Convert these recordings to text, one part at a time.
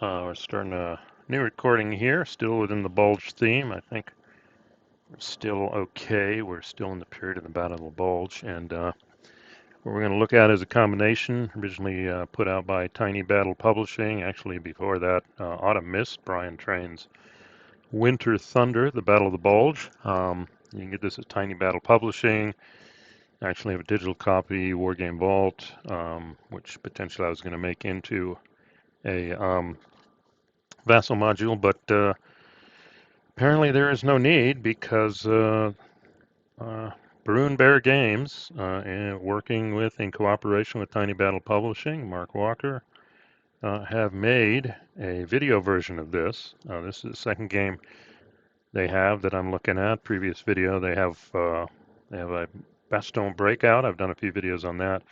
We're starting a new recording here, still within the Bulge theme. I think we're still okay. We're still in the period of the Battle of the Bulge, and what we're going to look at is a combination originally put out by Tiny Battle Publishing. Actually, before that, Autumn Mist, Brian Train's Winter Thunder, the Battle of the Bulge. You can get this at Tiny Battle Publishing. I actually have a digital copy, Wargame Vault, which potentially I was going to make into a Vassal module, but apparently there is no need because Bruin Bear Games, working with in cooperation with Tiny Battle Publishing, Mark Walker, have made a video version of this. This is the second game they have that I'm looking at. Previous video they have a Bastone Breakout. I've done a few videos on that.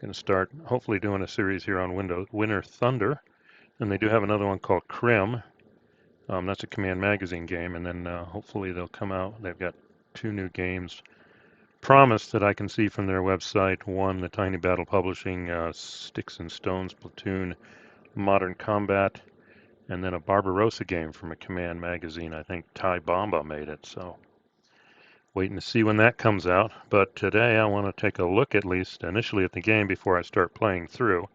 Going to start hopefully doing a series here on Winter Thunder, and they do have another one called Crim. That's a Command Magazine game, and then hopefully they'll come out. They've got two new games promised that I can see from their website. One, the Tiny Battle Publishing Sticks and Stones Platoon Modern Combat, and then a Barbarossa game from a Command Magazine. I think Ty Bomba made it, so waiting to see when that comes out. But today I want to take a look, at least initially, at the game before I start playing through.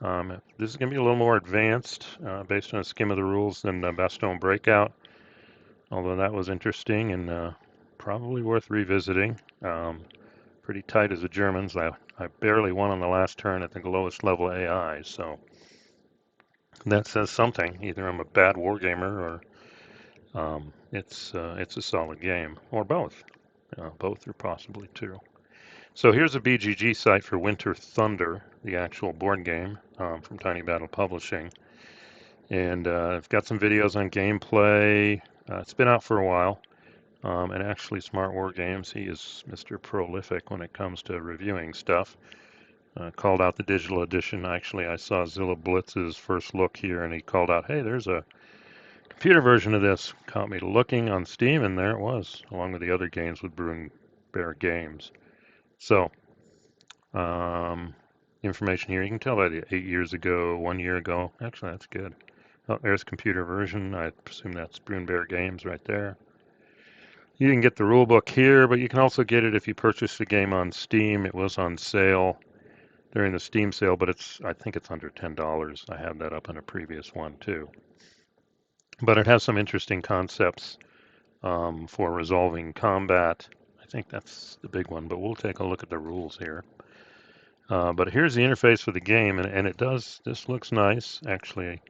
This is going to be a little more advanced, based on a skim of the rules than Bastone Breakout, although that was interesting and probably worth revisiting. Pretty tight as the Germans. I barely won on the last turn at the lowest level AI, so that says something. Either I'm a bad wargamer or it's a solid game, or both. Both are possibly true. So here's a BGG site for Winter Thunder, the actual board game from Tiny Battle Publishing. And I've got some videos on gameplay. It's been out for a while. And actually, Smart War Games, he is Mr. Prolific when it comes to reviewing stuff. Called out the digital edition. Actually, I saw Zilla Blitz's first look here, and he called out, hey, there's a computer version of this. Caught me looking on Steam, and there it was, along with the other games with Bruin Bear Games. So, information here. You can tell by the 8 years ago, 1 year ago. Actually, that's good. Oh, there's computer version. I presume that's Bruin Bear Games right there. You can get the rule book here, but you can also get it if you purchase the game on Steam. It was on sale during the Steam sale, but I think it's under $10. I have that up in a previous one too. But it has some interesting concepts for resolving combat. I think that's the big one, but we'll take a look at the rules here. But here's the interface for the game, and this looks nice, actually.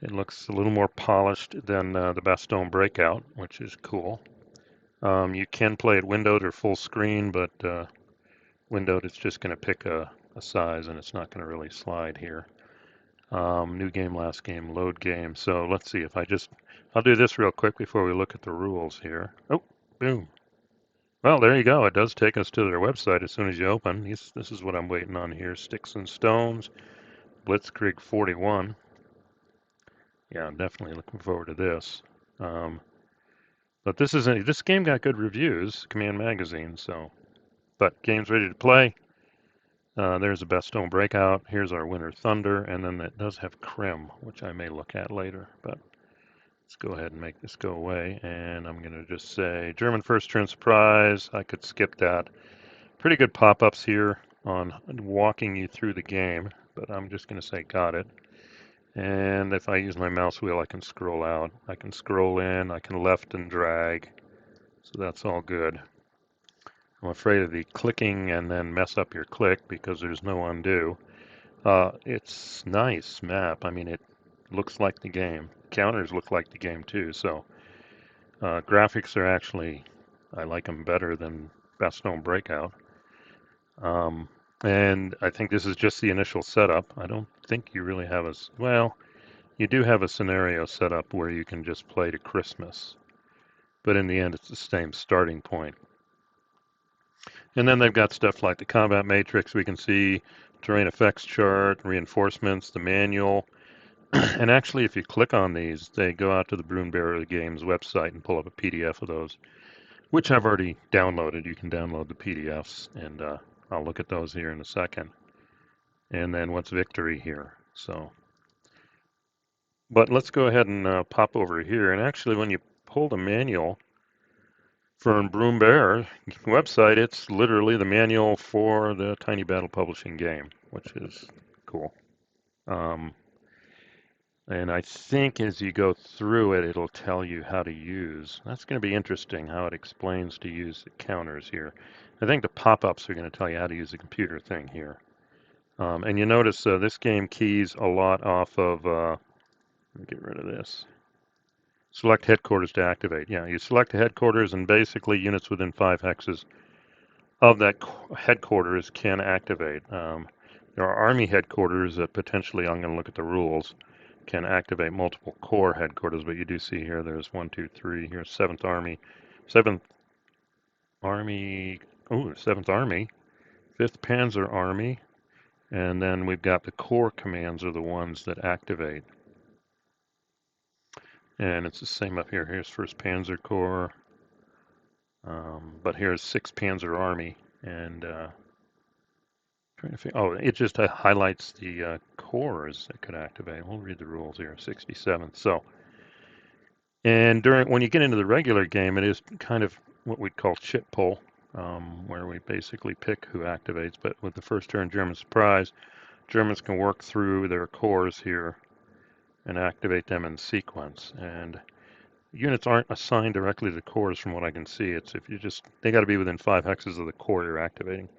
It looks a little more polished than the Bastone Breakout, which is cool. You can play it windowed or full screen, but windowed it's just going to pick a size and it's not going to really slide here. New game, last game, load game. So let's see if I'll do this real quick before we look at the rules here. Oh, boom. Well, there you go. It does take us to their website as soon as you open. This is what I'm waiting on here. Sticks and Stones, Blitzkrieg 41. Yeah, I'm definitely looking forward to this. But this game got good reviews, Command Magazine, so. But game's ready to play. There's a Bastone Breakout. Here's our Winter Thunder, and then it does have Crim, which I may look at later. But let's go ahead and make this go away. And I'm going to just say German first turn surprise. I could skip that. Pretty good pop-ups here on walking you through the game, but I'm just going to say got it. And if I use my mouse wheel, I can scroll out. I can scroll in. I can left and drag. So that's all good. I'm afraid of the clicking and then mess up your click because there's no undo. It's nice map. I mean, it looks like the game. Counters look like the game too. So graphics are actually, I like them better than Bastone Breakout. And I think this is just the initial setup. I don't think you really have well, you do have a scenario set up where you can just play to Christmas. But in the end, it's the same starting point. And then they've got stuff like the combat matrix. We can see terrain effects chart, reinforcements, the manual. And actually, if you click on these, they go out to the Bruin Bear Games website and pull up a PDF of those, which I've already downloaded. You can download the PDFs, and I'll look at those here in a second. And then what's victory here? So But let's go ahead and pop over here. And actually, when you pull the manual from Bruin Bear website, it's literally the manual for the Tiny Battle Publishing game, which is cool. Um, and I think as you go through it, it'll tell you how to use. That's going to be interesting how it explains to use the counters here. I think the pop-ups are going to tell you how to use the computer thing here. And you notice this game keys a lot off of, let me get rid of this. Select headquarters to activate. Yeah, you select the headquarters and basically units within 5 hexes of that headquarters can activate. There are army headquarters that potentially, I'm going to look at the rules, can activate multiple corps headquarters, but you do see here there's 1, 2, 3, here's 7th Army, 7th Army, oh, 7th Army, 5th Panzer Army, and then we've got the corps commands are the ones that activate. And it's the same up here. Here's 1st Panzer Corps, but here's 6th Panzer Army, and trying to figure, oh, it just highlights the corps that could activate. We'll read the rules here. 67th. So, and when you get into the regular game, it is kind of what we'd call chit pull, where we basically pick who activates. But with the first turn German surprise, Germans can work through their corps here and activate them in sequence. And units aren't assigned directly to corps from what I can see. It's if you just, they got to be within 5 hexes of the corps you're activating.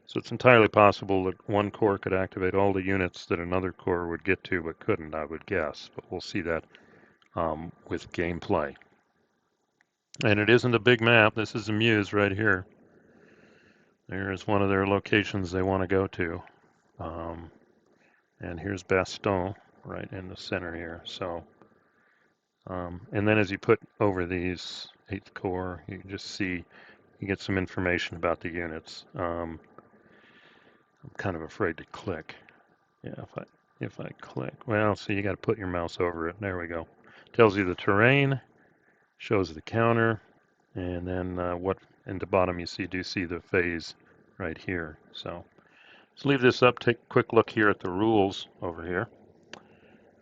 So it's entirely possible that one corps could activate all the units that another corps would get to but couldn't, I would guess. But we'll see that with gameplay. And it isn't a big map. This is a muse right here. There's one of their locations they want to go to. And here's Bastogne right in the center here. So, and then as you put over these 8th Corps, you can just see, you get some information about the units. I'm kind of afraid to click. Yeah, if I click, well, see, you got to put your mouse over it. There we go. Tells you the terrain, shows the counter, and then what in the bottom you do see the phase right here. So let's leave this up. Take a quick look here at the rules over here.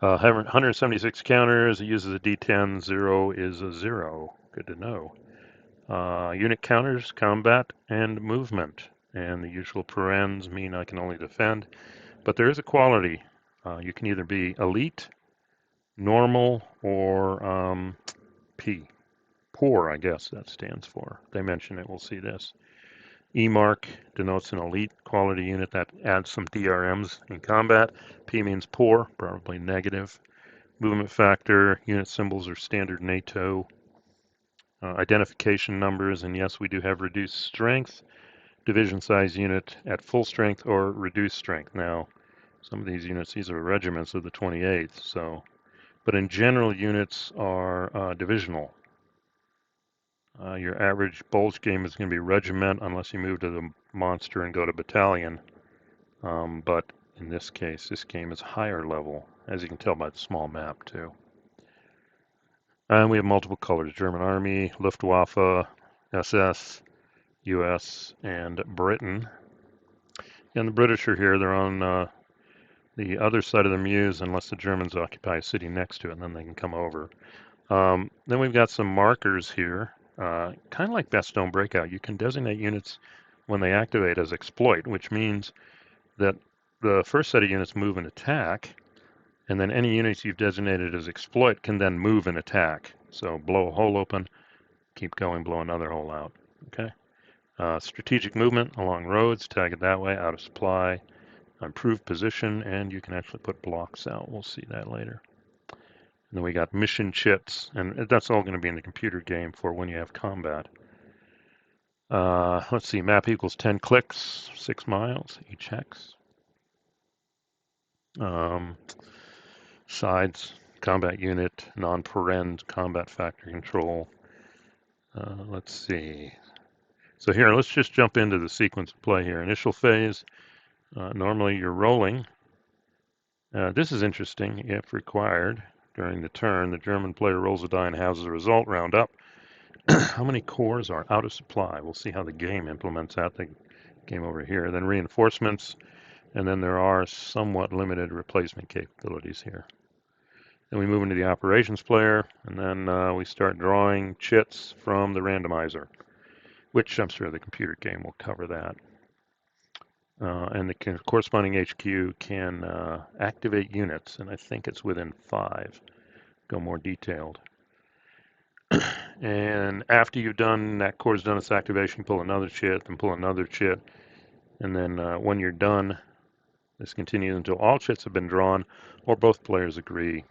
176 counters. It uses a D10. 0 is a 0. Good to know. Unit counters, combat, and movement. And the usual parens mean I can only defend. But there is a quality. You can either be elite, normal, or P. Poor, I guess that stands for. They mention it, we'll see this. E mark denotes an elite quality unit that adds some DRMs in combat. P means poor, probably negative. Movement factor, unit symbols are standard NATO. Identification numbers, and yes, we do have reduced strength. Division size unit at full strength or reduced strength. Now, some of these units, these are regiments of the 28th, so, but in general, units are divisional. Your average Boardgame is going to be regiment unless you move to the monster and go to battalion. But in this case, this game is higher level, as you can tell by the small map too. And we have multiple colors: German Army, Luftwaffe, SS, US, and Britain. And the British are here. They're on the other side of the Meuse unless the Germans occupy a city next to it, and then they can come over. Then we've got some markers here. Kind of like Bastogne Breakout, you can designate units when they activate as exploit, which means that the first set of units move and attack, and then any units you've designated as exploit can then move and attack. So blow a hole open, keep going, blow another hole out. Okay. Strategic movement along roads, tag it that way, out of supply, improved position, and you can actually put blocks out. We'll see that later. And then we got mission chits, and that's all going to be in the computer game for when you have combat. Let's see, map equals 10 clicks, 6 miles, each hex. Sides, combat unit, non-parend, combat factor control. Let's see. So here, let's just jump into the sequence of play here. Initial phase, normally you're rolling. This is interesting. If required, during the turn, the German player rolls a die and has the result round up. How many cores are out of supply? We'll see how the game implements that. The game over here. Then reinforcements, and then there are somewhat limited replacement capabilities here. Then we move into the operations player, and then we start drawing chits from the randomizer, which I'm sure the computer game will cover that. And the corresponding HQ can activate units, and I think it's within 5. Go more detailed. And after you've done, that core's done its activation, pull another chit, then pull another chit. And then when you're done, this continues until all chits have been drawn, or both players agree,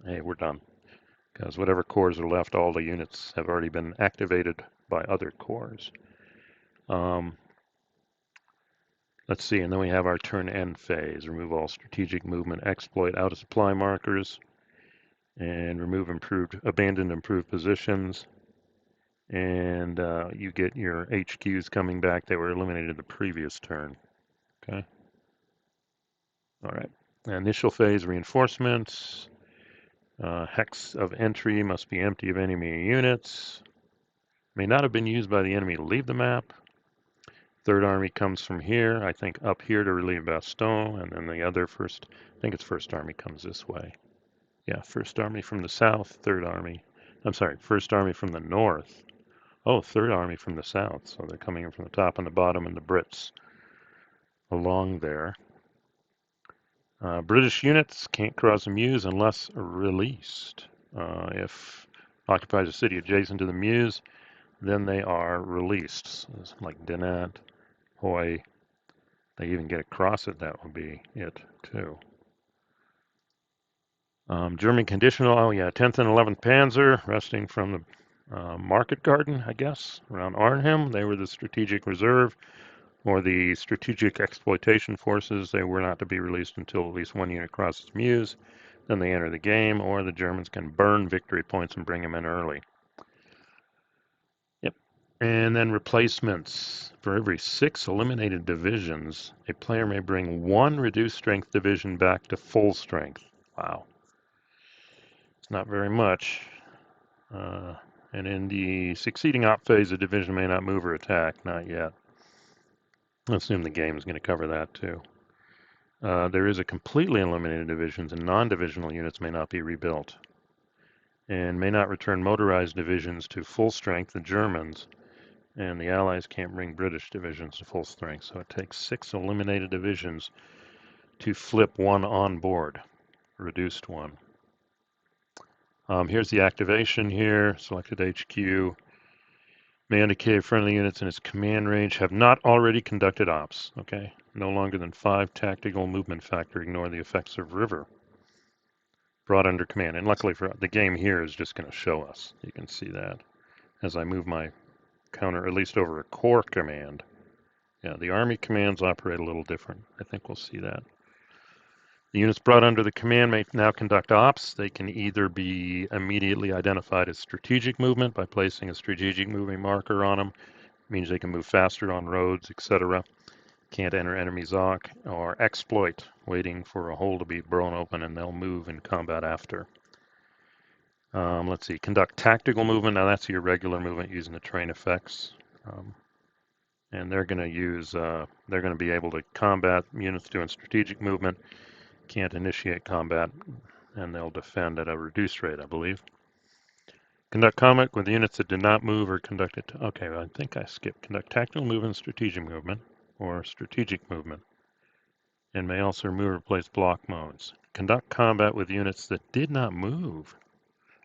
hey, we're done. Because whatever cores are left, all the units have already been activated by other cores. Let's see, and then we have our turn end phase. Remove all strategic movement, exploit out of supply markers, and remove abandoned improved positions. And you get your HQs coming back that were eliminated the previous turn. Okay. All right. Initial phase reinforcements. Hex of entry must be empty of enemy units. May not have been used by the enemy to leave the map. Third Army comes from here, I think up here to relieve Bastogne, and then the other first, I think it's First Army comes this way. Yeah, First Army from the south, Third Army. I'm sorry, First Army from the north. Oh, Third Army from the south. So they're coming in from the top and the bottom, and the Brits along there. British units can't cross the Meuse unless released. If occupies a city adjacent to the Meuse, then they are released. So like Dinant, Hoy, they even get across it, that would be it too. German conditional, oh yeah, 10th and 11th Panzer, resting from the Market Garden, I guess, around Arnhem. They were the strategic reserve or the strategic exploitation forces. They were not to be released until at least one unit crosses Meuse. Then they enter the game, or the Germans can burn victory points and bring them in early. Yep. And then replacements. For every 6 eliminated divisions, a player may bring 1 reduced strength division back to full strength. Wow. It's not very much. And in the succeeding op phase, a division may not move or attack. Not yet. I assume the game is going to cover that too. There is a completely eliminated divisions, and non-divisional units may not be rebuilt. And may not return motorized divisions to full strength, the Germans. And the Allies can't bring British divisions to full strength. So it takes 6 eliminated divisions to flip 1 on board, reduced 1. Here's the activation here, selected HQ. May indicate friendly units in its command range have not already conducted ops. Okay, no longer than 5 tactical movement factor. Ignore the effects of river. Brought under command. And luckily for the game here is just going to show us. You can see that as I move my counter, at least over a core command. Yeah, the Army commands operate a little different. I think we'll see that. The units brought under the command may now conduct ops. They can either be immediately identified as strategic movement by placing a strategic moving marker on them. It means they can move faster on roads, etc. Can't enter enemy ZOC, or exploit, waiting for a hole to be blown open and they'll move in combat after. Let's see, conduct tactical movement. Now that's your regular movement using the terrain effects. And they're going to use, they're going to be able to combat units doing strategic movement. Can't initiate combat, and they'll defend at a reduced rate, I believe. Conduct combat with units that did not move or conduct it. Okay, well, I think I skipped. Conduct tactical movement, strategic movement, or strategic movement, and may also remove or replace block modes. Conduct combat with units that did not move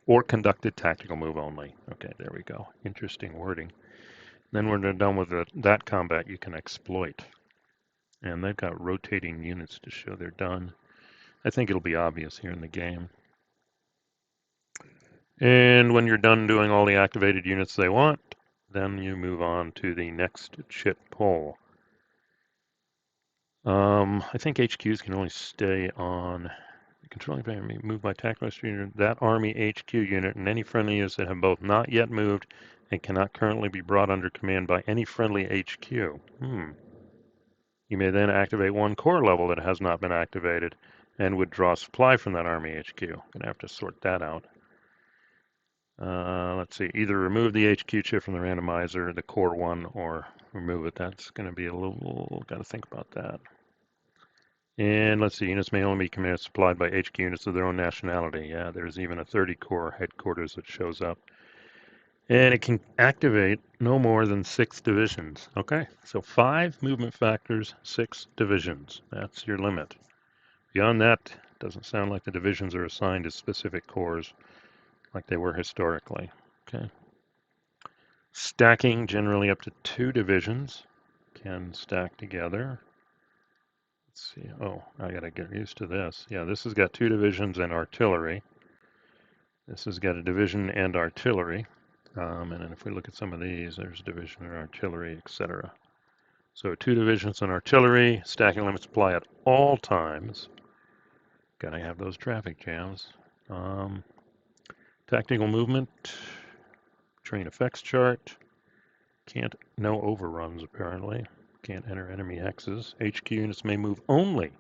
or conducted tactical move only. Okay, there we go. Interesting wording. Then when they're done with that combat, you can exploit. And they've got rotating units to show they're done. I think it'll be obvious here in the game. And when you're done doing all the activated units they want, then you move on to the next chit pull. I think HQs can only stay on controlling enemy moved by tactical unit, that Army HQ unit, and any friendly units that have both not yet moved and cannot currently be brought under command by any friendly HQ. You may then activate 1 core level that has not been activated and withdraw supply from that Army HQ. Gonna have to sort that out. Let's see, either remove the HQ chip from the randomizer, the core one, or remove it. That's going to be a little, got to think about that. And let's see, units may only be command supplied by HQ units of their own nationality. Yeah, there's even a 30-corps headquarters that shows up. And it can activate no more than 6 divisions. Okay, so 5 movement factors, 6 divisions. That's your limit. Beyond that, doesn't sound like the divisions are assigned to specific corps like they were historically. Okay. Stacking generally up to 2 divisions can stack together. Let's see. Oh, I got to get used to this. Yeah, this has got 2 divisions and artillery. This has got a division and artillery. And then if we look at some of these, there's division and artillery, etc. So 2 divisions and artillery, stacking limits apply at all times. Gotta have those traffic jams. Tactical movement, terrain effects chart. No overruns apparently. Can't enter enemy hexes. HQ units may move only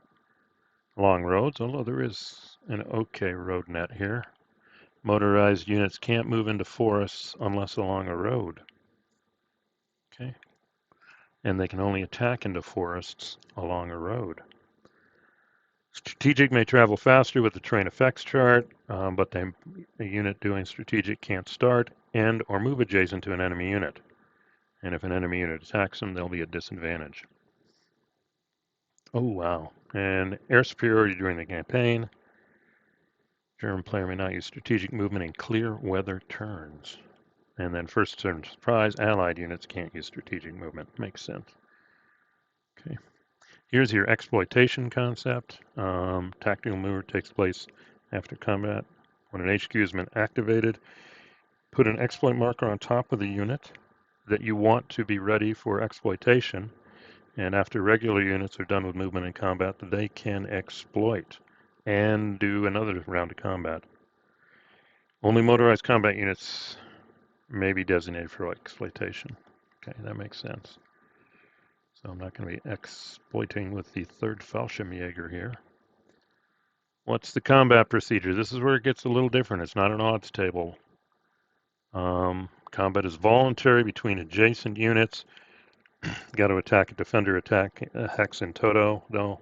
along roads, although there is an okay road net here. Motorized units can't move into forests unless along a road. Okay. And they can only attack into forests along a road. Strategic may travel faster with the terrain effects chart, but a unit doing strategic can't start, end, or move adjacent to an enemy unit. And if an enemy unit attacks them, they'll be at disadvantage. Oh, wow. And air superiority during the campaign. German player may not use strategic movement in clear weather turns. And then first turn surprise, allied units can't use strategic movement. Makes sense. Okay. Here's your exploitation concept. Tactical maneuver takes place after combat. When an HQ has been activated, put an exploit marker on top of the unit that you want to be ready for exploitation. And after regular units are done with movement in combat, they can exploit and do another round of combat. Only motorized combat units may be designated for exploitation. Okay, that makes sense. So I'm not going to be exploiting with the 3rd Fallschirmjäger here. What's the combat procedure? This is where it gets a little different. It's not an odds table. Combat is voluntary between adjacent units. Got to attack a defender attack hex in toto, though.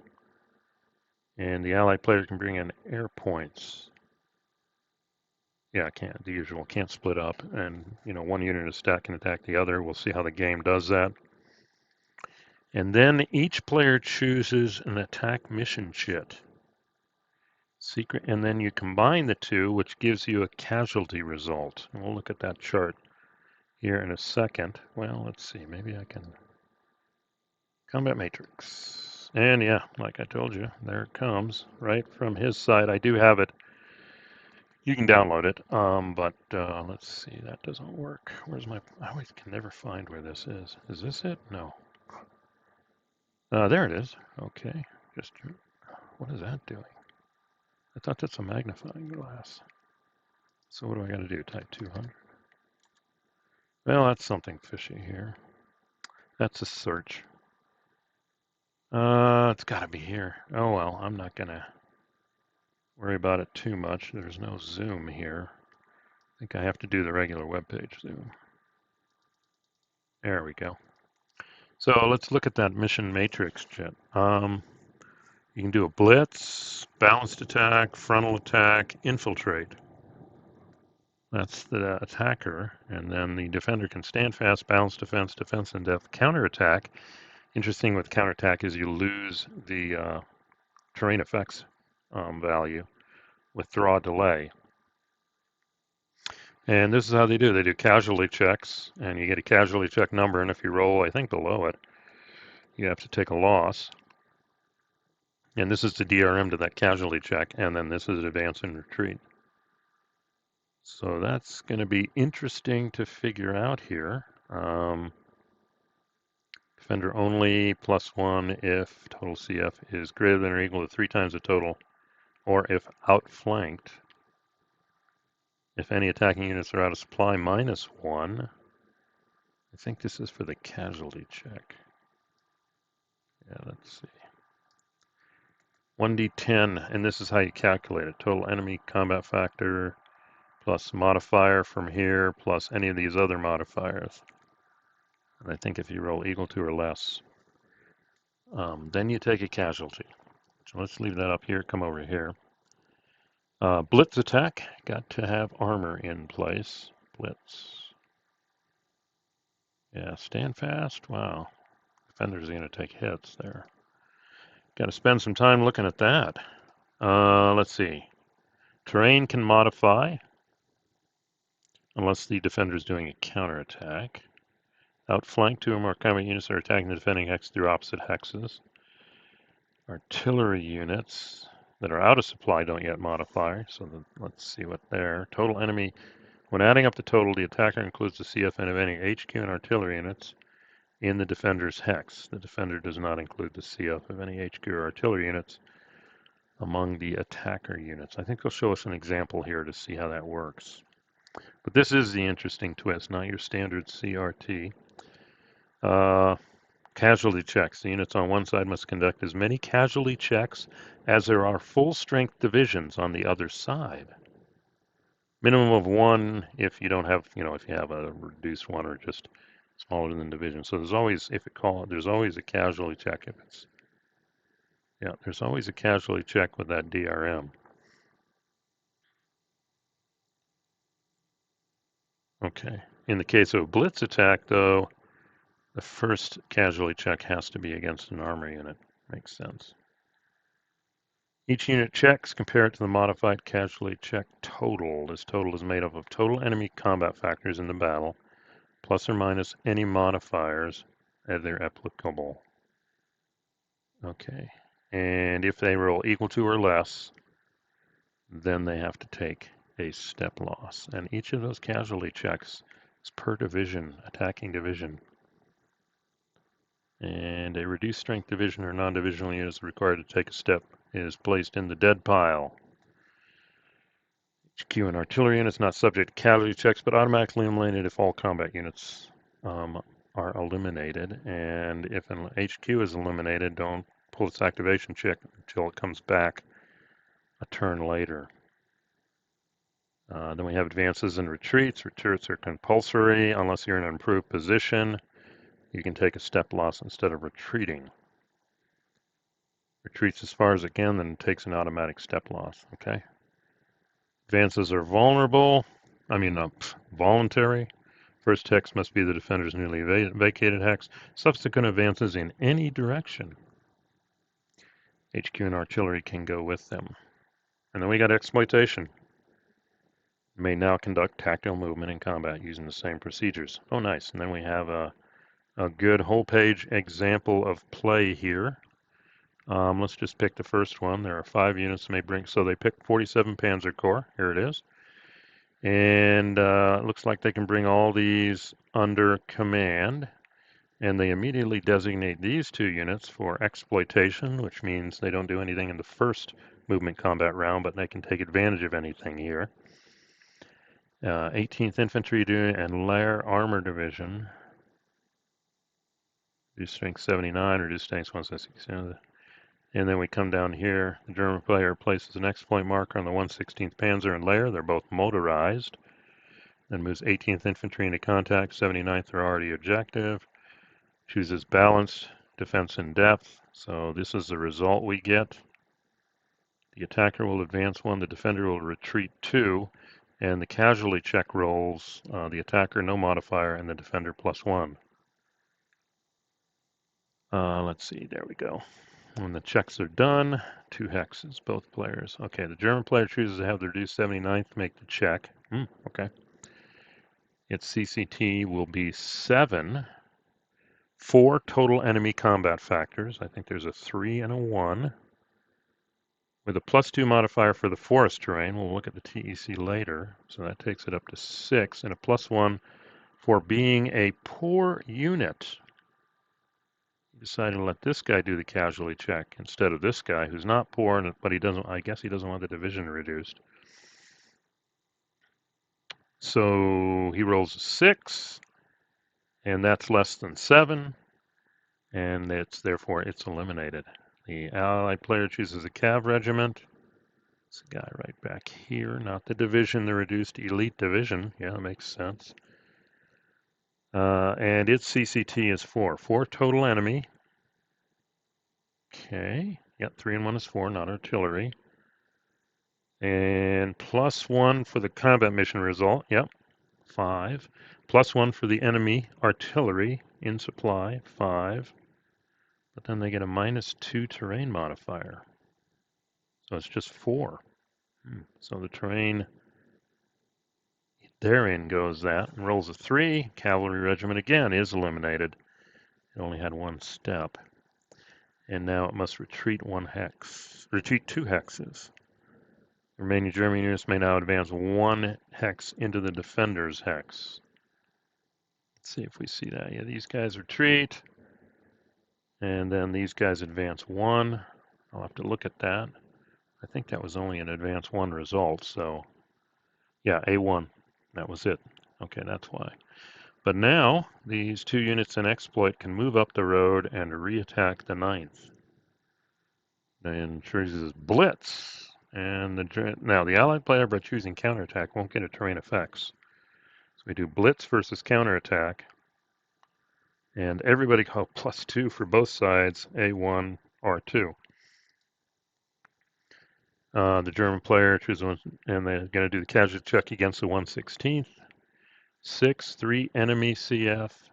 And the allied player can bring in air points. Yeah, can't. The usual. Can't split up. And, one unit is stacked can attack the other. We'll see how the game does that. And then each player chooses an attack mission chit. Secret, and then you combine the two, which gives you a casualty result. And we'll look at that chart here in a second. Well, let's see. Maybe I can. Combat matrix. And yeah, like I told you, there it comes right from his side. I do have it. You can download it, but let's see. That doesn't work. Where's my? I always can never find where this is. Is this it? No. There it is. Okay. Just what is that doing? I thought that's a magnifying glass. So what do I got to do? Type 200. Well, that's something fishy here. That's a search. It's got to be here. Oh well, I'm not gonna worry about it too much. There's no zoom here. I think I have to do the regular web page zoom. There we go. So let's look at that mission matrix chit. You can do a blitz, balanced attack, frontal attack, infiltrate. That's the attacker, and then the defender can stand fast, balanced defense, defense in depth, counterattack. Interesting with counterattack is you lose the terrain effects value. Withdraw delay. And this is how they do. They do casualty checks, and you get a casualty check number, and if you roll, I think, below it, you have to take a loss. And this is the DRM to that casualty check, and then this is advance and retreat. So that's going to be interesting to figure out here. Defender only +1 if total CF is greater than or equal to 3 times the total, or if outflanked. If any attacking units are out of supply, -1. I think this is for the casualty check. Yeah, let's see. 1d10, and this is how you calculate it. Total enemy combat factor plus modifier from here plus any of these other modifiers. And I think if you roll equal to or less, then you take a casualty So let's leave that up here, come over here. Blitz attack, got to have armor in place. Blitz. Yeah, stand fast. Wow. Defenders are going to take hits there. Got to spend some time looking at that. Let's see. Terrain can modify unless the defender is doing a counterattack. Outflank, 2 or more combat units are attacking the defending hex through opposite hexes. Artillery units that are out of supply don't yet modify, so let's see what they're. Total enemy. When adding up the total, the attacker includes the CFN of any HQ and artillery units in the defender's hex. The defender does not include the CF of any HQ or artillery units among the attacker units. I think they'll show us an example here to see how that works. But this is the interesting twist, not your standard CRT. Casualty checks. The units on one side must conduct as many casualty checks as there are full-strength divisions on the other side. Minimum of 1 if you don't have, if you have a reduced 1 or just smaller than division. So there's always, there's always a casualty check if it's, there's always a casualty check with that DRM. Okay. In the case of a blitz attack, though, the first casualty check has to be against an armor unit. Makes sense. Each unit checks compared to the modified casualty check total. This total is made up of total enemy combat factors in the battle, plus or minus any modifiers as they're applicable. Okay. And if they roll equal to or less, then they have to take a step loss. And each of those casualty checks is per division, attacking division. And a reduced strength division or non-divisional unit is required to take a step. It is placed in the dead pile. HQ and artillery units not subject to casualty checks, but automatically eliminated if all combat units are eliminated. And if an HQ is eliminated, don't pull its activation check until it comes back a turn later. Then we have advances and retreats. Retreats are compulsory unless you're in an improved position. You can take a step loss instead of retreating. Retreats as far as it can, then takes an automatic step loss, okay? Advances are voluntary. First hex must be the defender's newly vacated hex. Subsequent advances in any direction. HQ and artillery can go with them. And then we got exploitation. May now conduct tactical movement in combat using the same procedures. Oh, nice. And then we have a good whole page example of play here. Let's just pick the first one. There are 5 units may bring, so they picked 47 Panzer Corps. Here it is. And it looks like they can bring all these under command. And they immediately designate these 2 units for exploitation, which means they don't do anything in the first movement combat round, but they can take advantage of anything here. 18th Infantry and Lair Armor Division. Reduced strength 79, reduced strength 160. And then we come down here. The German player places an exploit marker on the 116th Panzer and Lair. They're both motorized. Then moves 18th Infantry into contact. 79th are already objective. Chooses balanced defense in depth. So this is the result we get. The attacker will advance 1. The defender will retreat 2. And the casualty check rolls the attacker no modifier and the defender +1. Let's see, there we go. When the checks are done, 2 hexes, both players. Okay, the German player chooses to have the reduced 79th make the check. Okay. Its CCT will be 7. 4 total enemy combat factors. I think there's a 3 and a 1. With a +2 modifier for the forest terrain, we'll look at the TEC later, so that takes it up to 6, and a +1 for being a poor unit. Decided to let this guy do the casualty check instead of this guy who's not poor, but I guess he doesn't want the division reduced. So he rolls a 6, and that's less than 7, and therefore it's eliminated. The allied player chooses a cav regiment. It's a guy right back here, not the division, the reduced elite division. Yeah, that makes sense. And its CCT is 4. 4 total enemy. Okay, Yep, 3 and 1 is 4, not artillery. And +1 for the combat mission result. Yep, 5. +1 for the enemy artillery in supply, 5. But then they get a -2 terrain modifier. So it's just 4. So the terrain, therein goes that. And rolls a 3. Cavalry regiment again is eliminated. It only had 1 step. And now it must retreat 1 hex. Retreat 2 hexes. The remaining German units may now advance 1 hex into the defender's hex. Let's see if we see that. Yeah, these guys retreat. And then these guys advance 1. I'll have to look at that. I think that was only an advance 1 result, so yeah, A1. That was it. Okay, that's why. But now, these 2 units in exploit can move up the road and re-attack the 9th. And chooses Blitz. And now the allied player, by choosing counterattack, won't get a terrain effects. So we do Blitz versus counterattack. And everybody go +2 for both sides, A1, R2. The German player chooses one, and they're going to do the casualty check against the 1/16th. 6, 3 enemy CF,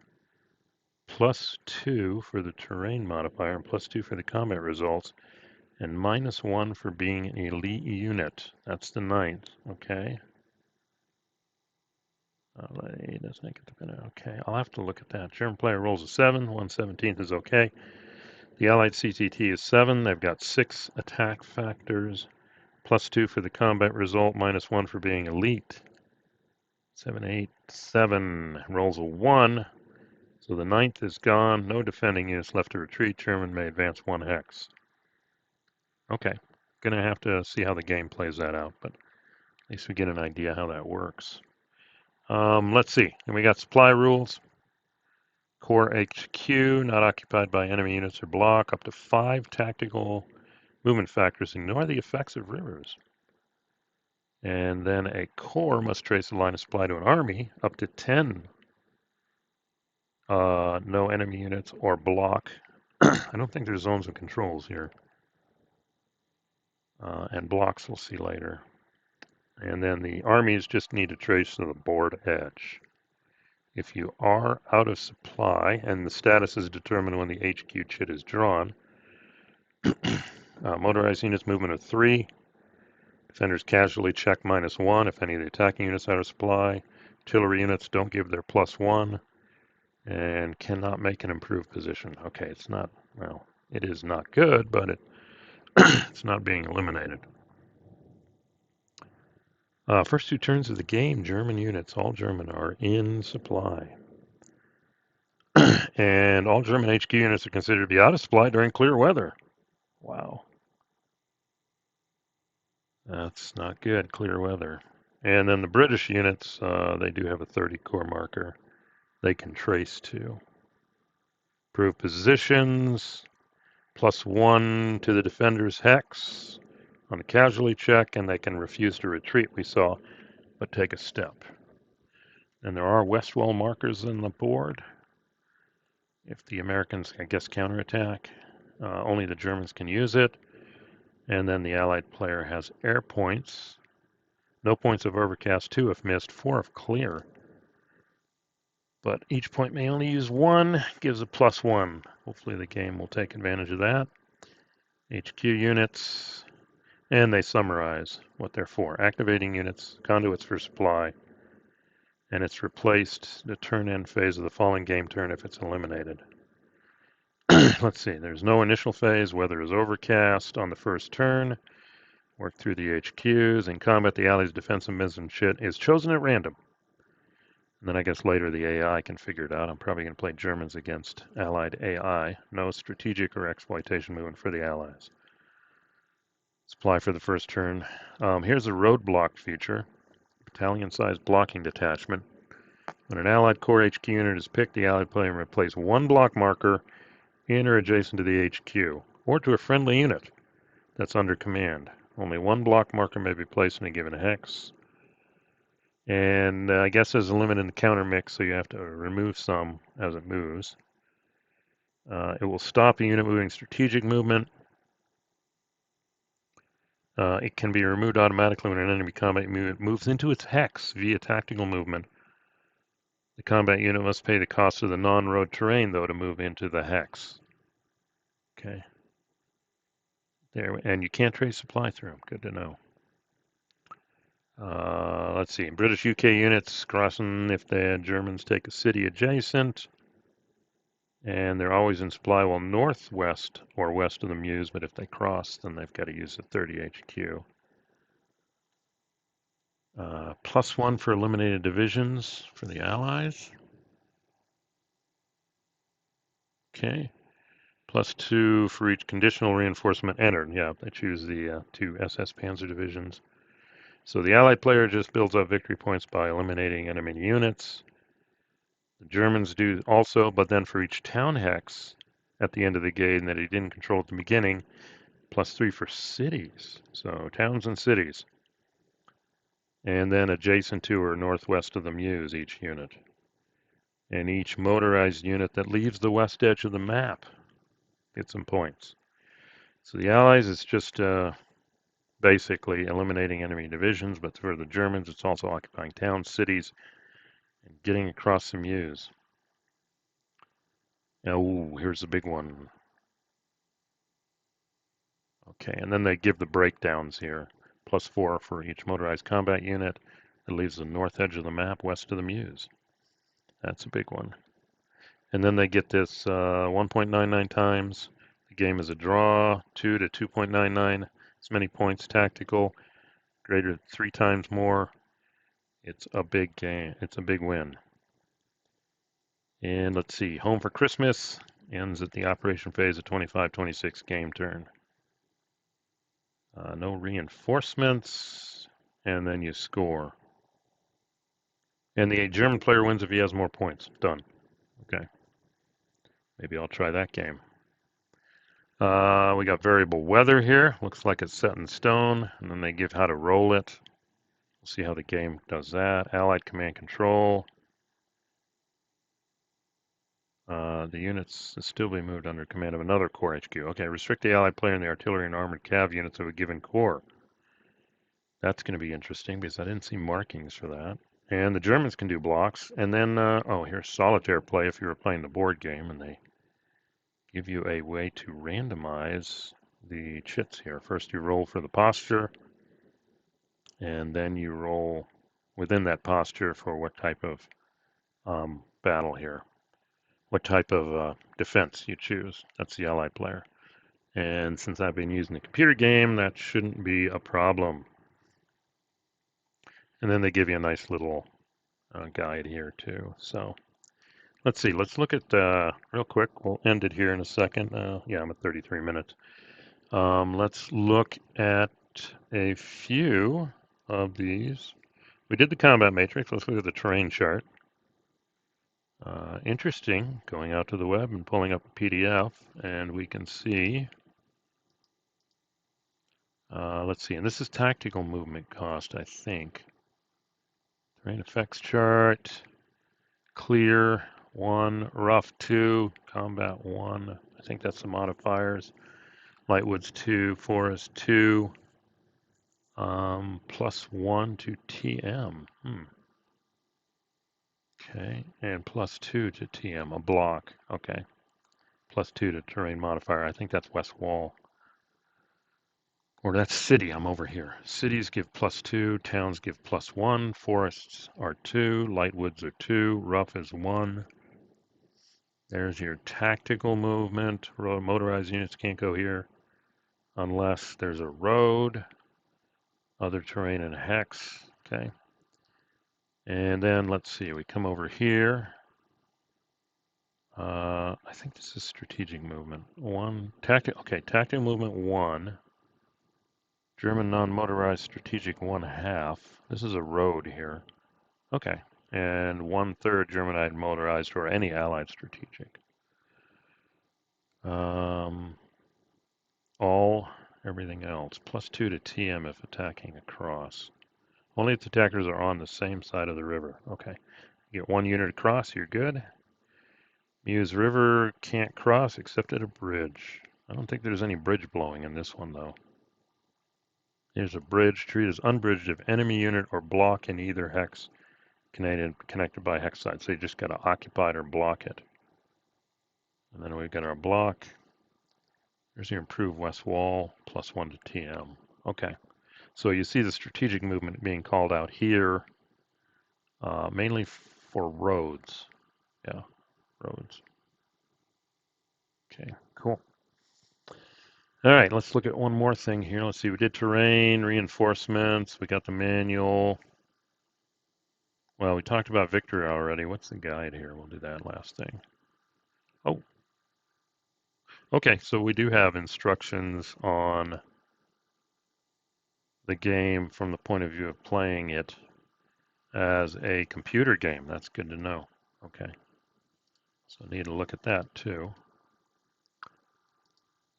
+2 for the terrain modifier, and +2 for the combat results, and -1 for being an elite unit. That's the 9th. Okay. Doesn't get the okay. I'll have to look at that. German player rolls a 7. 1/17th is okay. The Allied CTT is 7. They've got 6 attack factors, +2 for the combat result, -1 for being elite. 7, 8, 7 rolls a 1. So the 9th is gone. No defending units left to retreat. German may advance 1 hex. Okay. Gonna have to see how the game plays that out, but at least we get an idea how that works. Let's see. And we got supply rules. Core HQ, not occupied by enemy units or block. Up to 5 tactical movement factors. Ignore the effects of rivers. And then a core must trace a line of supply to an army. Up to 10. No enemy units or block. I don't think there's zones of controls here. And blocks we'll see later. And then the armies just need to trace to the board edge. If you are out of supply, and the status is determined when the HQ chit is drawn, motorized units movement of 3. Defenders casualty check -1 if any of the attacking units are out of supply. Artillery units don't give their +1 and cannot make an improved position. Okay, it's not, well, it is not good, but it's not being eliminated. First 2 turns of the game, German units, all German, are in supply. And all German HQ units are considered to be out of supply during clear weather. Wow. That's not good, clear weather. And then the British units, they do have a 30 core marker they can trace to. Improve positions, +1 to the defender's hex on a casualty check, and they can refuse to retreat, we saw, but take a step. And there are west wall markers in the board. If the Americans, I guess, counterattack, only the Germans can use it. And then the Allied player has air points. No points of overcast 2 if missed, 4 if clear. But each point may only use 1, gives a +1. Hopefully the game will take advantage of that. HQ units, and they summarize what they're for. Activating units, conduits for supply, and it's replaced the turn-end phase of the following game turn if it's eliminated. Let's see, there's no initial phase. Weather is overcast on the first turn. Work through the HQs. In combat, the Allies' defensive mission shit is chosen at random. And then I guess later the AI can figure it out. I'm probably going to play Germans against Allied AI. No strategic or exploitation movement for the Allies. Supply for the first turn. Here's a roadblock feature. Battalion-sized blocking detachment. When an Allied core HQ unit is picked, the Allied player may place 1 block marker in or adjacent to the HQ, or to a friendly unit that's under command. Only 1 block marker may be placed in a given hex. And I guess there's a limit in the counter mix, so you have to remove some as it moves. It will stop a unit moving strategic movement. It can be removed automatically when an enemy combat unit moves into its hex via tactical movement. The combat unit must pay the cost of the non-road terrain, though, to move into the hex. Okay. There, and you can't trade supply through them. Good to know. Let's see. British UK units crossing if the Germans take a city adjacent. And they're always in supply while northwest or west of the Meuse, but if they cross, then they've got to use the 30 HQ. +1 for eliminated divisions for the Allies. Okay. +2 for each conditional reinforcement entered. Yeah, they choose the 2 SS Panzer divisions. So the Allied player just builds up victory points by eliminating enemy units. The Germans do also, but then for each town hex at the end of the game that he didn't control at the beginning, +3 for cities. So towns and cities. And then adjacent to or northwest of the Meuse, each unit. And each motorized unit that leaves the west edge of the map gets some points. So the Allies, it's just basically eliminating enemy divisions, but for the Germans, it's also occupying towns, cities, and getting across the Meuse. Now, here's the big one. Okay, and then they give the breakdowns here. +4 for each motorized combat unit. It leaves the north edge of the map west of the Meuse. That's a big one. And then they get this 1.99 times. The game is a draw, 2 to 2.99. As many points tactical, greater than 3 times more. It's a big game. It's a big win. And let's see, Home for Christmas ends at the operation phase of 25-26 game turn. No reinforcements, and then you score. And the German player wins if he has more points. Done. Okay. Maybe I'll try that game. We got variable weather here. Looks like it's set in stone, and then they give how to roll it. We'll see how the game does that. Allied command control. The units will still be moved under command of another Corps HQ. Okay, restrict the Allied player and the artillery and armored cav units of a given Corps. That's going to be interesting because I didn't see markings for that. And the Germans can do blocks. And then, oh, here's solitaire play if you were playing the board game, and they give you a way to randomize the chits here. First, you roll for the posture, and then you roll within that posture for what type of battle here. What type of defense you choose. That's the Allied player. And since I've been using the computer game, that shouldn't be a problem. And then they give you a nice little guide here too. So let's see. Let's look at real quick. We'll end it here in a second. Yeah, I'm at 33 minutes. Let's look at a few of these. We did the combat matrix. Let's look at the terrain chart. Interesting, going out to the web and pulling up a PDF, and we can see, let's see, and this is tactical movement cost, I think. Terrain effects chart, clear 1, rough 2, combat 1. I think that's the modifiers. Lightwoods 2, forest 2, +1 to TM. Okay, and +2 to TM, a block. Okay, +2 to terrain modifier. I think that's west wall. Or that's city, I'm over here. Cities give +2, towns give +1, forests are 2, lightwoods are 2, rough is 1. There's your tactical movement. Motorized units can't go here unless there's a road, other terrain and hex. Okay. And then let's see, we come over here. I think this is strategic movement. Tactical movement 1. German non-motorized strategic 1/2. This is a road here. Okay. And 1/3 Germanized motorized or any allied strategic. Everything else. +2 to TM if attacking across. Only if the attackers are on the same side of the river. Okay. You get 1 unit across, you're good. Meuse River can't cross except at a bridge. I don't think there's any bridge blowing in this one, though. Here's a bridge. Treat as unbridged if enemy unit or block in either hex connected by hex side. So you just got to occupy it or block it. And then we've got our block. Here's your improved west wall, +1 to TM. Okay. So you see the strategic movement being called out here, mainly for roads. Yeah, roads. Okay, cool. All right, let's look at one more thing here. Let's see, we did terrain, reinforcements, we got the manual. Well, we talked about victory already. What's the guide here? We'll do that last thing. Oh, okay, so we do have instructions on the game from the point of view of playing it as a computer game. That's good to know. Okay, so I need to look at that too.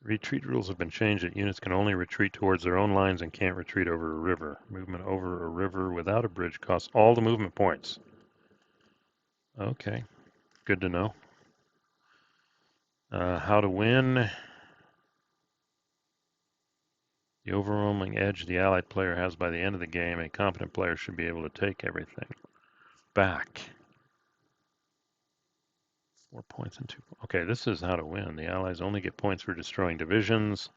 Retreat rules have been changed that units can only retreat towards their own lines and can't retreat over a river. Movement over a river without a bridge costs all the movement points. Okay, good to know. How to win. The overwhelming edge the allied player has by the end of the game, a competent player should be able to take everything back. 4 points and 2. Okay, this is how to win. The allies only get points for destroying divisions.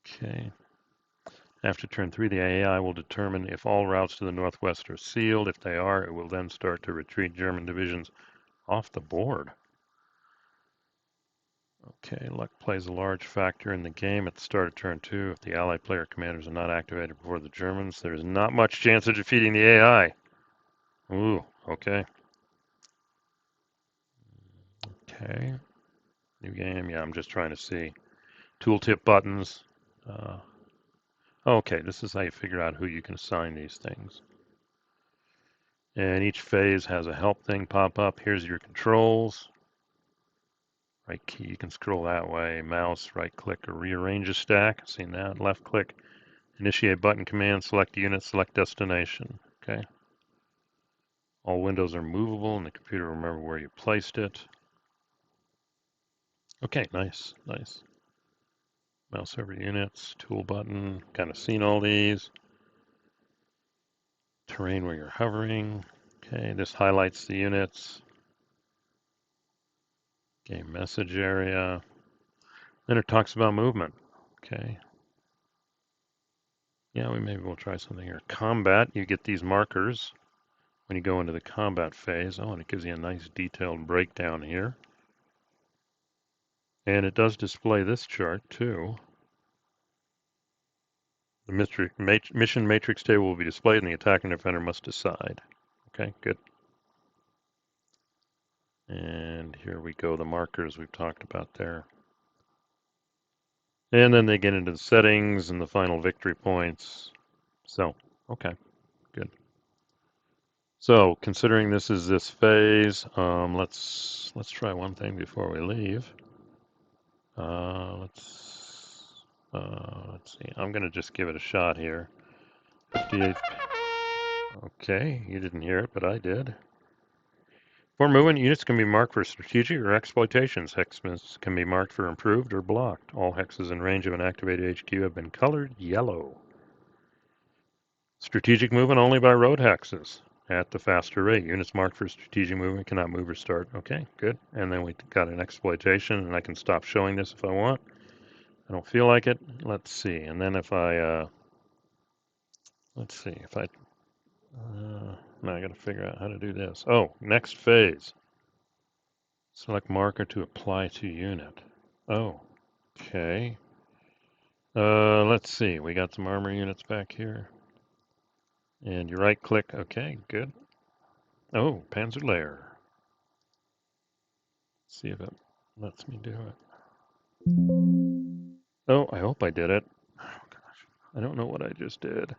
Okay. After turn 3, the AI will determine if all routes to the northwest are sealed. If they are, it will then start to retreat German divisions off the board. Okay, luck plays a large factor in the game at the start of turn 2. If the Allied player commanders are not activated before the Germans, there's not much chance of defeating the AI. Ooh, okay. Okay. New game, yeah, I'm just trying to see. Tooltip buttons. Okay, this is how you figure out who you can assign these things. And each phase has a help thing pop up. Here's your controls. Right key, you can scroll that way. Mouse, right click, or rearrange a stack. Seen that. Left click, initiate button command, select unit, select destination. Okay. All windows are movable and the computer will remember where you placed it. Okay, nice, nice. Mouse over units, tool button, kind of seen all these. Terrain where you're hovering. Okay, this highlights the units. Game message area. Then it talks about movement. Okay. Yeah, maybe we'll try something here. Combat, you get these markers when you go into the combat phase. Oh, and it gives you a nice detailed breakdown here. And it does display this chart too. The mission matrix table will be displayed and the attacker and defender must decide. Okay, good. And here we go, the markers we've talked about there. And then they get into the settings and the final victory points. So, okay, good. So, considering this is this phase, let's try one thing before we leave. Let's see. I'm going to just give it a shot here. 58. Okay, you didn't hear it, but I did. For movement, units can be marked for strategic or exploitations. Hexes can be marked for improved or blocked. All hexes in range of an activated HQ have been colored yellow. Strategic movement only by road hexes at the faster rate. Units marked for strategic movement cannot move or start. Okay, good. And then we got an exploitation, and I can stop showing this if I want. I don't feel like it. Let's see. And then if I, let's see, if I, now I got to figure out how to do this. Oh, next phase. Select marker to apply to unit. Oh, okay. Let's see. We got some armor units back here. And you right click. Okay, good. Oh, Panzer Layer. See if it lets me do it. Oh, I hope I did it. Oh, gosh. I don't know what I just did.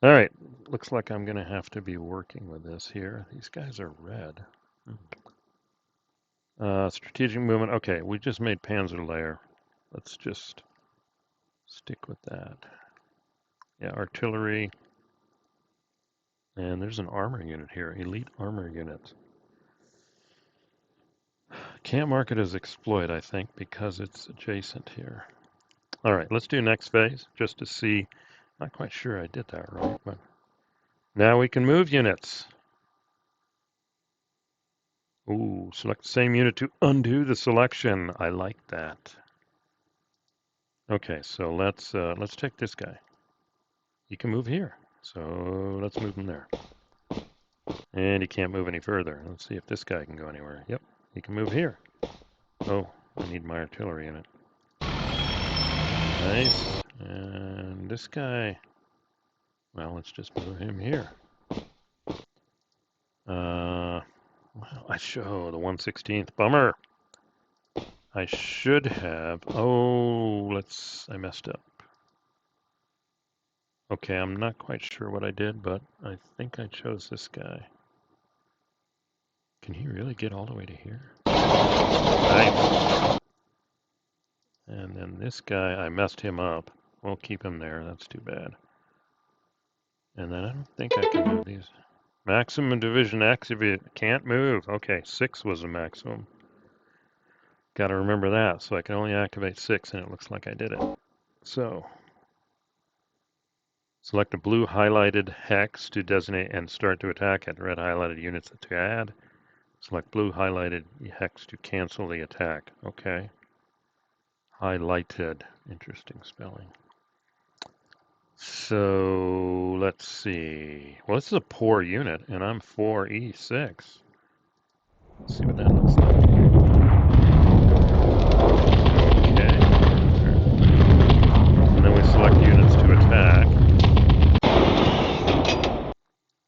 All right. Looks like I'm going to have to be working with this here. These guys are red. Strategic movement. Okay, we just made Panzer Layer. Let's just stick with that. Yeah, artillery. And there's an armor unit here. Elite armor unit. Can't mark it as exploit, I think, because it's adjacent here. All right, let's do next phase just to see. Not quite sure I did that right, but now we can move units. Ooh, select the same unit to undo the selection. I like that. Okay, so let's take this guy. He can move here, so let's move him there. And he can't move any further. Let's see if this guy can go anywhere. Yep, he can move here. Oh, I need my artillery unit. Nice. And this guy, well, let's just move him here. Well, I show the 1/16th. Bummer. I should have. Oh, I messed up. Okay, I'm not quite sure what I did, but I think I chose this guy. Can he really get all the way to here? Nice. And then this guy, I messed him up. We'll keep him there. That's too bad. And then I don't think I can move these. Maximum division activate. Can't move. Okay, 6 was the maximum. Got to remember that. So I can only activate 6, and it looks like I did it. So select a blue highlighted hex to designate and start to attack at red highlighted units to add. Select blue highlighted hex to cancel the attack. Okay. Highlighted. Interesting spelling. So let's see. Well, this is a poor unit, and I'm 4E6. Let's see what that looks like. Okay. And then we select units to attack.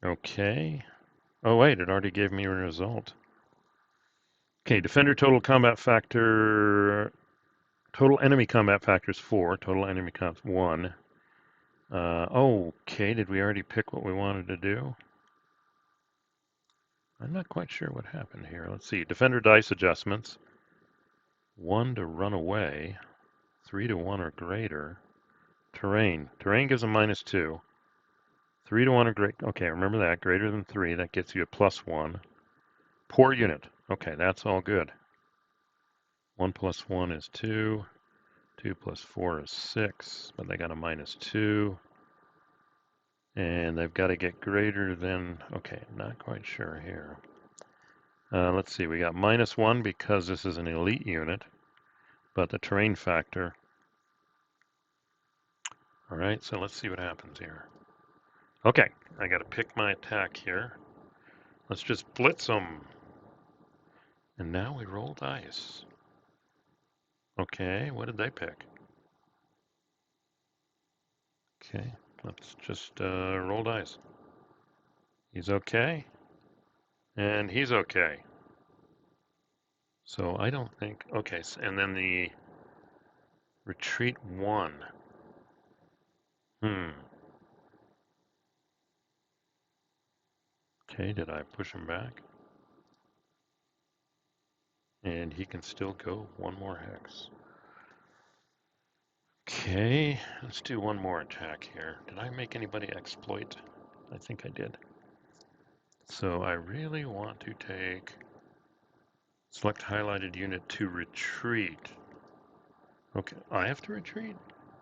Okay. Oh, wait, it already gave me a result. Okay, defender total combat factor. Total enemy combat factor is 4. Total enemy combat 1. Okay, did we already pick what we wanted to do? I'm not quite sure what happened here. Let's see. Defender dice adjustments. 1 to run away. 3 to 1 or greater. Terrain. Terrain gives a -2. 3 to 1 or greater. Okay, remember that. Greater than 3. That gets you a +1. Poor unit. Okay, that's all good. 1 plus 1 is 2. 2 plus 4 is 6. But they got a -2. And they've got to get greater than. Okay, not quite sure here. Let's see. We got -1 because this is an elite unit. But the terrain factor. All right, so let's see what happens here. Okay, I got to pick my attack here. Let's just blitz them. And now we roll dice. Okay, what did they pick? Okay, let's just roll dice. He's okay. And he's okay. So I don't think, okay, and then the retreat 1. Okay, did I push him back? And he can still go 1 more hex. Okay, let's do 1 more attack here. Did I make anybody exploit? I think I did. So I really want to take, select highlighted unit to retreat. Okay, I have to retreat?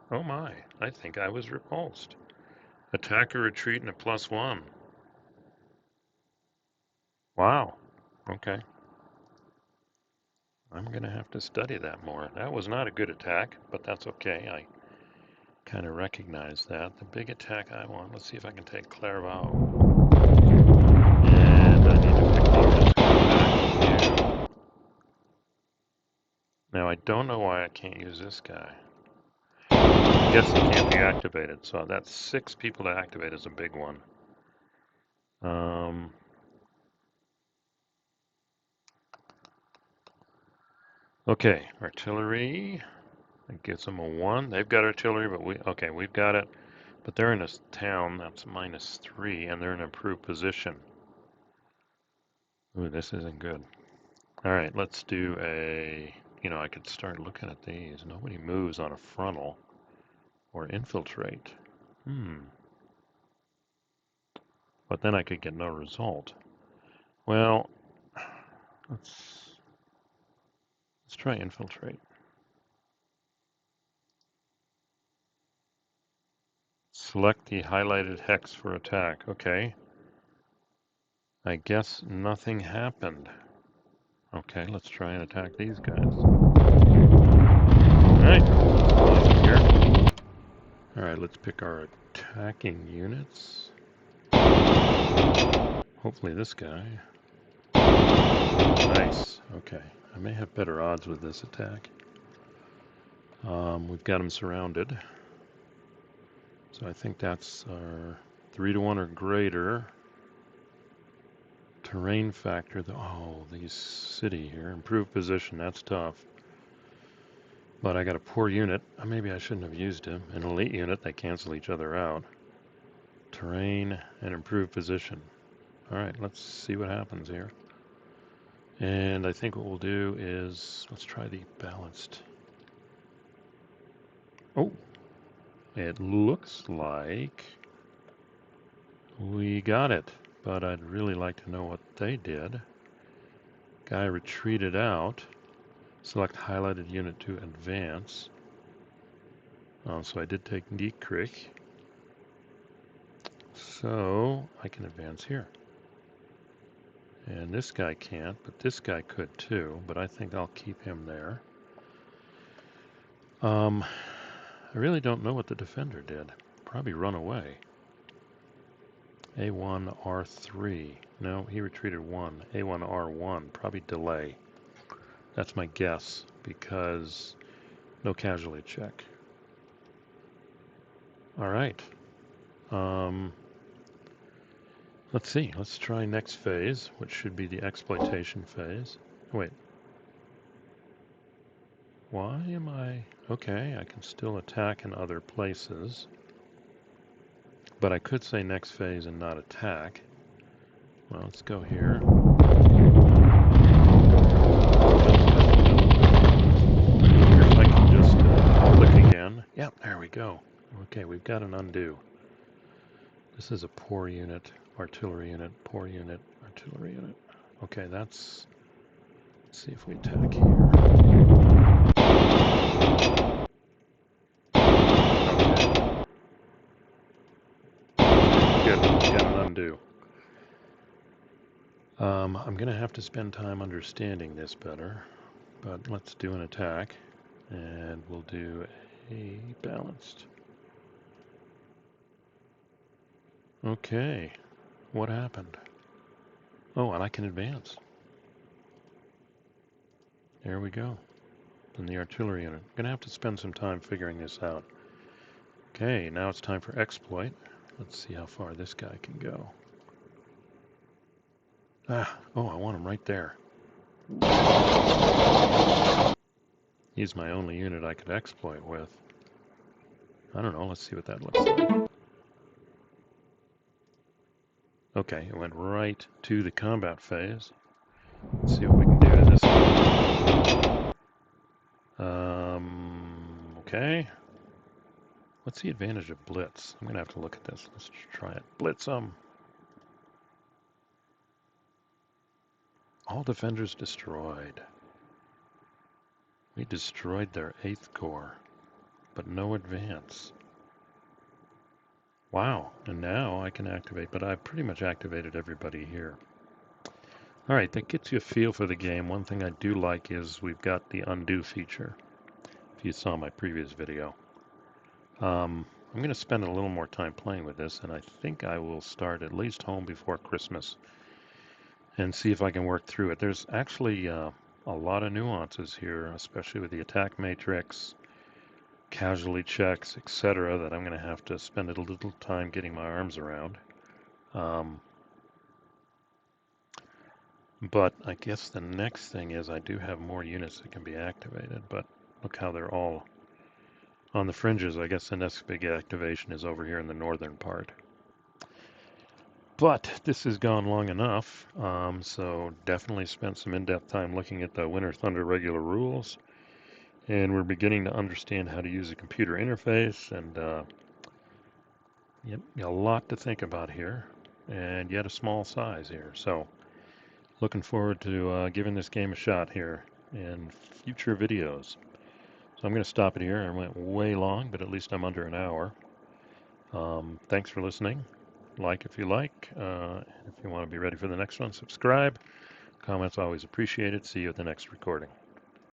Oh my, I think I was repulsed. Attack or retreat and a +1. Wow, okay. I'm going to have to study that more. That was not a good attack, but that's okay. I kind of recognize that. The big attack I want, let's see if I can take Clairvaux. And I need to pick the units to attack. Now I don't know why I can't use this guy. I guess he can't be activated, so that's 6 people to activate is a big one. Okay, artillery. It gives them a 1. They've got artillery, but we've got it. But they're in a town that's -3, and they're in an improved position. Ooh, this isn't good. All right, let's do a, I could start looking at these. Nobody moves on a frontal or infiltrate. But then I could get no result. Well, let's try infiltrate. Select the highlighted hex for attack. Okay. I guess nothing happened. Okay, let's try and attack these guys. Alright, let's pause it here. Alright, let's pick our attacking units. Hopefully this guy. Nice. Okay. I may have better odds with this attack. We've got him surrounded. So I think that's our 3-to-1 or greater. Terrain factor. Oh, the city here. Improved position. That's tough. But I got a poor unit. Maybe I shouldn't have used him. An elite unit. They cancel each other out. Terrain and improved position. Alright, let's see what happens here. And I think what we'll do is, let's try the balanced. Oh, it looks like we got it, but I'd really like to know what they did. Guy retreated out. Select highlighted unit to advance. So I did take Geek Creek. So I can advance here. And this guy can't, but this guy could too, but I think I'll keep him there. I really don't know what the defender did. Probably run away. A1, R3. No, he retreated 1. A1, R1. Probably delay. That's my guess, because no casualty check. All right. Let's see. Let's try next phase, which should be the exploitation phase. Wait. Why am I... Okay, I can still attack in other places. But I could say next phase and not attack. Well, let's go here. I can just click again. Yep, there we go. Okay, we've got an undo. This is a poor unit, artillery unit, poor unit, artillery unit. Okay, let's see if we attack here. Okay. Good, we've got an undo. I'm going to have to spend time understanding this better, but let's do an attack, and we'll do a balanced. Okay, what happened? Oh, and I can advance. There we go. And the artillery unit. I'm going to have to spend some time figuring this out. Okay, now it's time for exploit. Let's see how far this guy can go. Oh, I want him right there. He's my only unit I could exploit with. I don't know, let's see what that looks like. Okay, it went right to the combat phase. Let's see what we can do to this guy. Okay. What's the advantage of blitz? I'm gonna have to look at this. Let's try it. Blitz them. All defenders destroyed. We destroyed their 8th Corps, but no advance. Wow, and now I can activate, but I've pretty much activated everybody here. Alright, that gets you a feel for the game. One thing I do like is we've got the undo feature, if you saw my previous video. I'm going to spend a little more time playing with this, and I think I will start at least home before Christmas and see if I can work through it. There's actually a lot of nuances here, especially with the attack matrix, casualty checks, etc., that I'm going to have to spend a little time getting my arms around. But I guess the next thing is I do have more units that can be activated, but look how they're all on the fringes. I guess the next big activation is over here in the northern part. But this has gone long enough, so definitely spent some in-depth time looking at the Winter Thunder regular rules, and we're beginning to understand how to use a computer interface, and yep, a lot to think about here, and yet a small size here. So looking forward to giving this game a shot here. in future videos. So I'm going to stop it here. I went way long, but at least I'm under an hour. Thanks for listening. Like if you like. If you want to be ready for the next one, subscribe. Comments always appreciated. See you at the next recording.